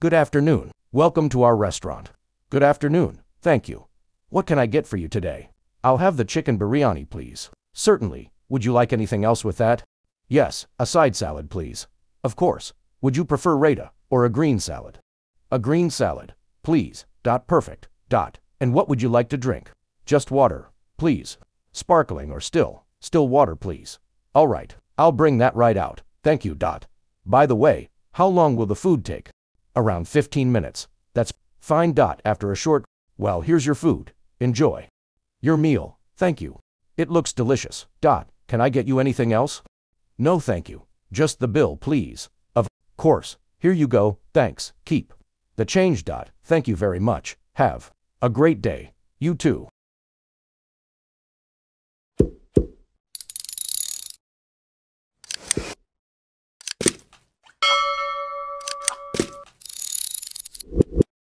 Good afternoon. Welcome to our restaurant. Good afternoon. Thank you. What can I get for you today? I'll have the chicken biryani, please. Certainly. Would you like anything else with that? Yes, a side salad, please. Of course. Would you prefer raita or a green salad? A green salad, please. Perfect. And what would you like to drink? Just water, please. Sparkling or still? Still water, please. All right, I'll bring that right out. Thank you. By the way, how long will the food take? Around 15 minutes. That's fine. After a short, well, here's your food. Enjoy your meal. Thank you. It looks delicious. Can I get you anything else? No, thank you. Just the bill, please. Of course. Here you go. Thanks. Keep the change. Thank you very much. Have a great day. You too.